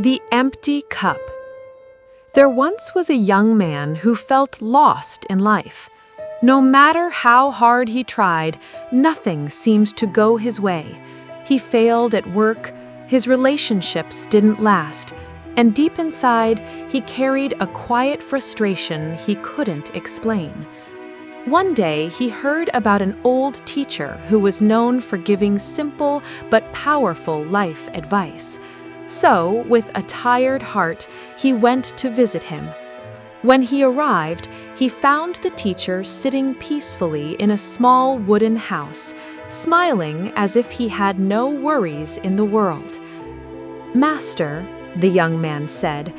The Empty Cup. There once was a young man who felt lost in life. No matter how hard he tried, nothing seemed to go his way. He failed at work, his relationships didn't last, and deep inside, he carried a quiet frustration he couldn't explain. One day, he heard about an old teacher who was known for giving simple but powerful life advice. So, with a tired heart, he went to visit him. When he arrived, he found the teacher sitting peacefully in a small wooden house, smiling as if he had no worries in the world. "Master," the young man said,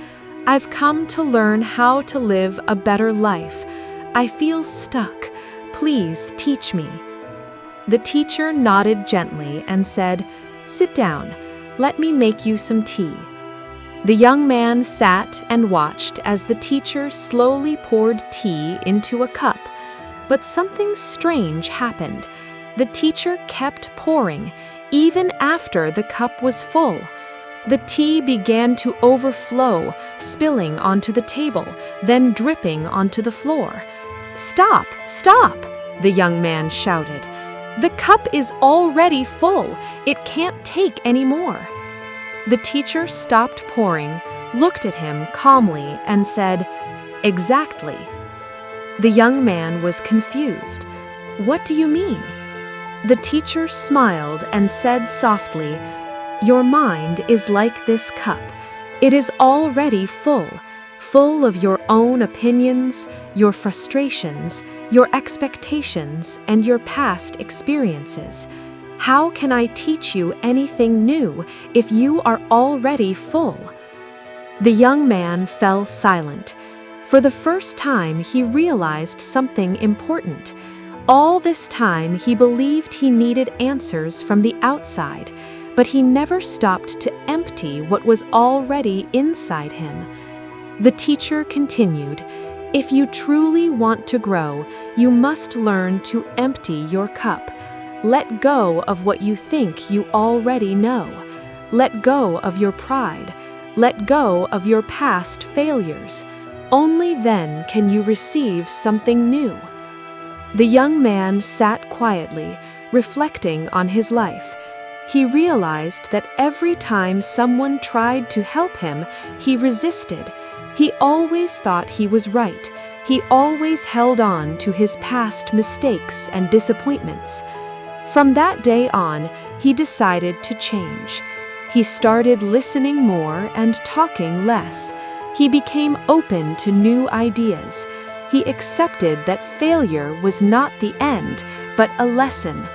"I've come to learn how to live a better life. I feel stuck. Please teach me." The teacher nodded gently and said, "Sit down. Let me make you some tea." The young man sat and watched as the teacher slowly poured tea into a cup. But something strange happened. The teacher kept pouring, even after the cup was full. The tea began to overflow, spilling onto the table, then dripping onto the floor. "Stop! Stop!" the young man shouted. "The cup is already full. It can't take any more." The teacher stopped pouring, looked at him calmly, and said, "Exactly." The young man was confused. "What do you mean?" The teacher smiled and said softly, "Your mind is like this cup. It is already full of your own opinions, your frustrations, your expectations, and your past experiences. How can I teach you anything new if you are already full?" The young man fell silent. For the first time, he realized something important. All this time, he believed he needed answers from the outside, but he never stopped to empty what was already inside him. The teacher continued, "If you truly want to grow, you must learn to empty your cup. Let go of what you think you already know. Let go of your pride. Let go of your past failures. Only then can you receive something new." The young man sat quietly, reflecting on his life. He realized that every time someone tried to help him, he resisted. He always thought he was right. He always held on to his past mistakes and disappointments. From that day on, he decided to change. He started listening more and talking less. He became open to new ideas. He accepted that failure was not the end, but a lesson.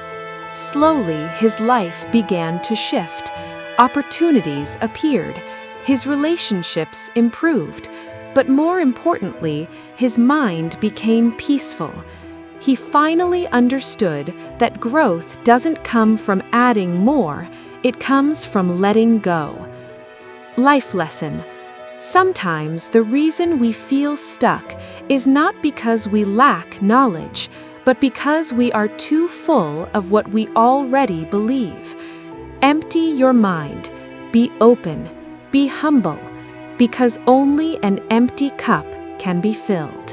Slowly, his life began to shift. Opportunities appeared. His relationships improved. But more importantly, his mind became peaceful. He finally understood that growth doesn't come from adding more, it comes from letting go. Life lesson. Sometimes the reason we feel stuck is not because we lack knowledge, but because we are too full of what we already believe. Empty your mind. Be open. Be humble. Because only an empty cup can be filled.